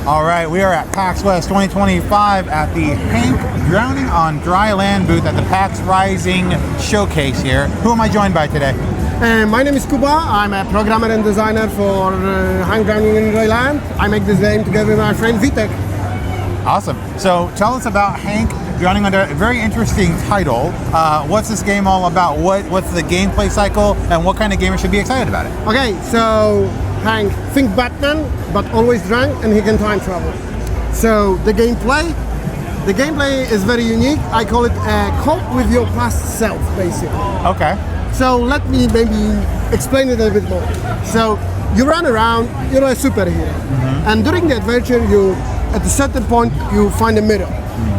All right, we are at PAX West 2025 at the Hank Drowning on Dry Land booth at the PAX Rising showcase here. Who am I joined by today? My name is Kuba. I'm a programmer and designer for Hank Drowning on Dry Land. I make this game together with my friend Vitek. Awesome. So tell us about Hank Drowning on Dry Land. A very interesting title. What's this game all about? What's the gameplay cycle, and what kind of gamer should be excited about it? Okay, so Hank, think Batman, but always drunk, and he can time travel. So the gameplay is very unique. I call it cope with your past self, basically. Okay. So let me maybe explain it a little bit more. So you run around, you're a superhero, and during the adventure, at a certain point, you find a mirror,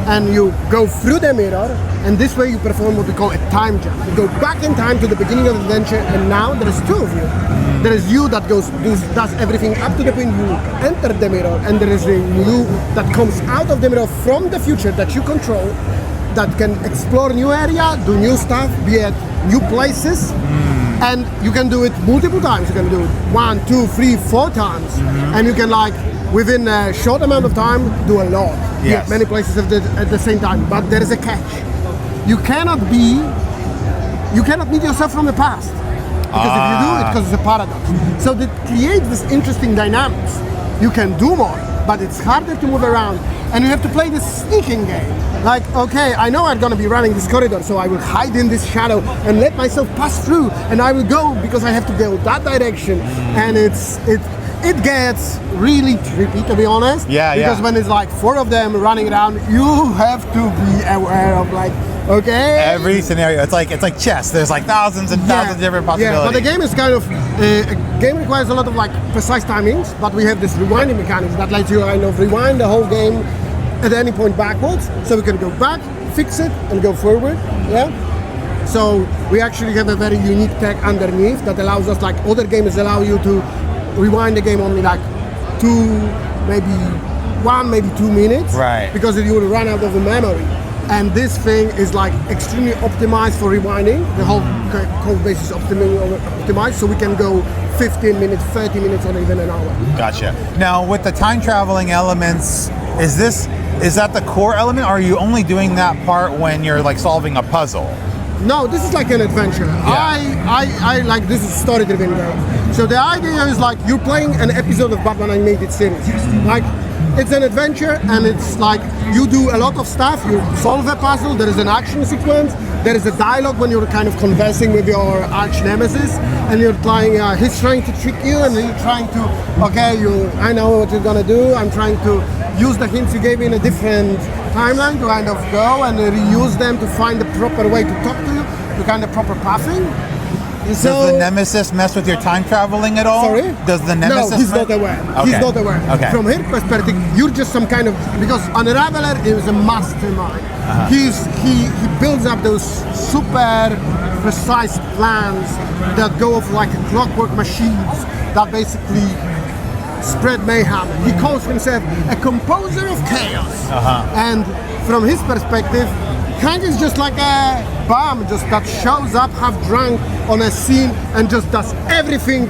and you go through the mirror, and this way you perform what we call a time jump. You go back in time to the beginning of the adventure, and now there is two of you. There is you that does everything up to the point you enter the mirror, and there is a you that comes out of the mirror from the future that you control, that can explore new area, do new stuff, be at new places, and you can do it multiple times. You can do it 1, 2, 3, 4 times, and you can within a short amount of time do a lot. Yes. Many places at the same time, but there is a catch. You cannot meet yourself from the past, because if you do, it causes a paradox. So that creates this interesting dynamics. You can do more, but it's harder to move around, and you have to play this sneaking game. Like, okay, I know I'm gonna be running this corridor, so I will hide in this shadow and let myself pass through, and I will go because I have to go that direction, and it gets really trippy, to be honest. Yeah, because when it's 4 of them running around, you have to be aware of okay. Every scenario, it's like chess. There's thousands and thousands of different possibilities. Yeah, but the game is kind of a game requires a lot of precise timings, but we have this rewinding mechanics that lets you rewind the whole game at any point backwards, so we can go back, fix it, and go forward. Yeah. So we actually have a very unique tech underneath that allows us, other games allow you to rewind the game only 1, maybe 2 minutes, right? Because you will run out of the memory. And this thing is extremely optimized for rewinding. The whole code base is optimized, so we can go 15 minutes, 30 minutes, or even an hour. Gotcha. Now, with the time traveling elements, is that the core element, or are you only doing that part when you're solving a puzzle? No, this is an adventure. Yeah. I like this is story-driven game. So the idea is you're playing an episode of Batman animated series. It's an adventure, and it's you do a lot of stuff. You solve a puzzle. There is an action sequence. There is a dialogue when you're kind of conversing with your arch nemesis, and you're trying. He's trying to trick you, and you're trying to. Okay, I know what you're gonna do. I'm trying to use the hints you gave me in a different timeline to kind of go and reuse them to find the proper way to talk to you, to kind of proper pathing. Does the nemesis mess with your time traveling at all? Sorry? Does the nemesis? No, he's not aware. Okay. He's not aware. Okay. From his perspective, you're just some kind of, because Unraveler is a mastermind. He builds up those super precise plans that go off like clockwork machines that basically spread mayhem. He calls himself a composer of chaos. And from his perspective, Hank is just like a bum, that shows up half drunk on a scene and just does everything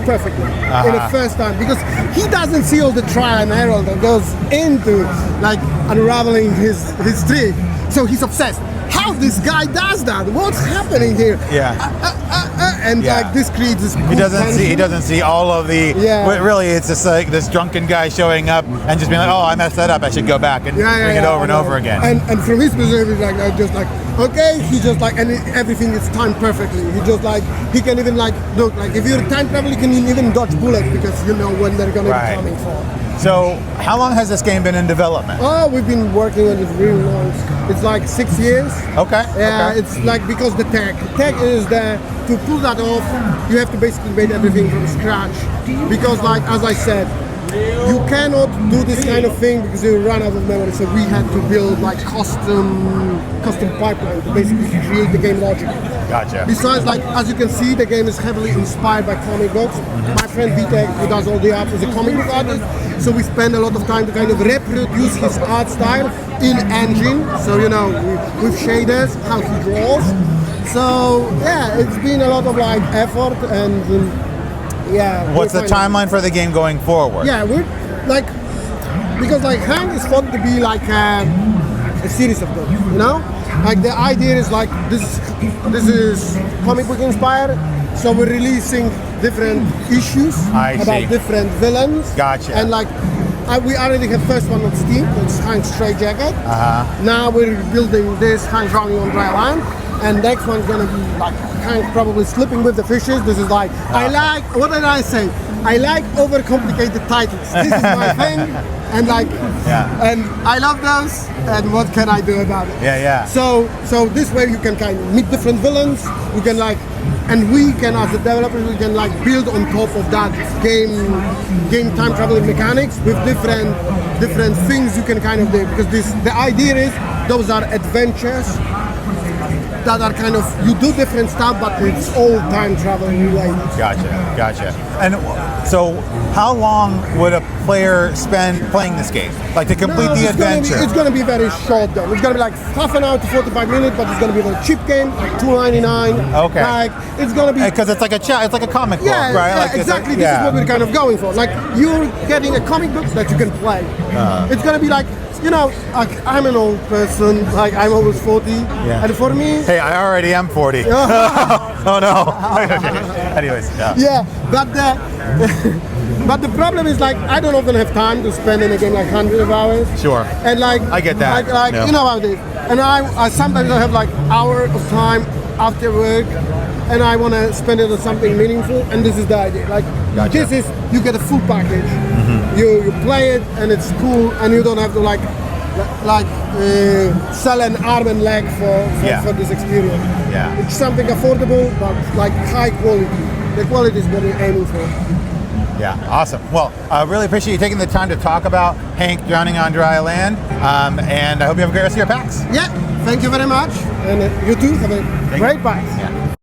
perfectly in the first time, because he doesn't see all the trial and error that goes into unraveling his trick. So he's obsessed. How this guy does that? What's happening here? Yeah. This creates this. He doesn't see all of the. Yeah. Really, it's just this drunken guy showing up and just being oh, I messed that up. I should go back and bring it over and over again. And from his perspective, okay, he just and everything is timed perfectly. He just he can even look if you're time travel, you can even dodge bullets because you know when they're gonna be coming for. So, how long has this game been in development? Oh, we've been working on it really long. It's 6 years. Okay. Yeah, okay. It's because the tech is there to pull that off. You have to basically make everything from scratch. Because, as I said, you cannot do this kind of thing because you run out of memory. So we had to build custom pipeline to basically create the game logic. Gotcha. Besides, as you can see, the game is heavily inspired by comic books. My friend Vitek, who does all the art, is a comic book artist. So we spend a lot of time to kind of reproduce his art style in engine. So with shaders, how he draws. So yeah, it's been a lot of effort and What's the timeline for the game going forward? Yeah, we're because like Hank is thought to be like a series of books, you know? Like the idea is like this is comic book inspired, so we're releasing different issues about different villains. Gotcha. And like we already have first one on Steam, it's Hank's Straight Jacket. Now we're building this Hank drowning on dry land, and next one's gonna be like Hank probably slipping with the fishes. This is like I like, what did I say? I like overcomplicated titles. This is my thing, and like, and I love those. And what can I do about it? So this way you can kind of meet different villains. You can like, and we can as a developer we can like build on top of that game time traveling mechanics with different things you can kind of do, because the idea is those are adventures that are kind of, you do different stuff, but it's all time traveling related. Gotcha. And so, how long would a player spend playing this game, like to complete the adventure? It's going to be very short though. It's going to be like half an hour to 45 minutes, but it's going to be a very cheap game, like $2.99. Okay. Like it's going to be, because it's like it's like a comic book, right? Yeah, Like exactly. This is what we're kind of going for. Like you're getting a comic book that you can play. It's going to be like, you know, like I'm an old person, like I'm almost 40, and for me... Hey, I already am 40. Oh no. Anyways, but the problem is like I don't often have time to spend in a game like hundreds of hours. Sure. And like I get that. Like you know how it is. And I sometimes I have like hour of time after work, and I want to spend it on something meaningful. And this is the idea. Like this is, you get a full package. You play it and it's cool, and you don't have to like sell an arm and leg for this experience. It's something affordable but like high quality. The quality is what we're aiming for. Yeah, awesome. Well, I really appreciate you taking the time to talk about Hank Drowning on Dry Land, and I hope you have a great rest of your PAX. Yeah, thank you very much, and you too have a great PAX.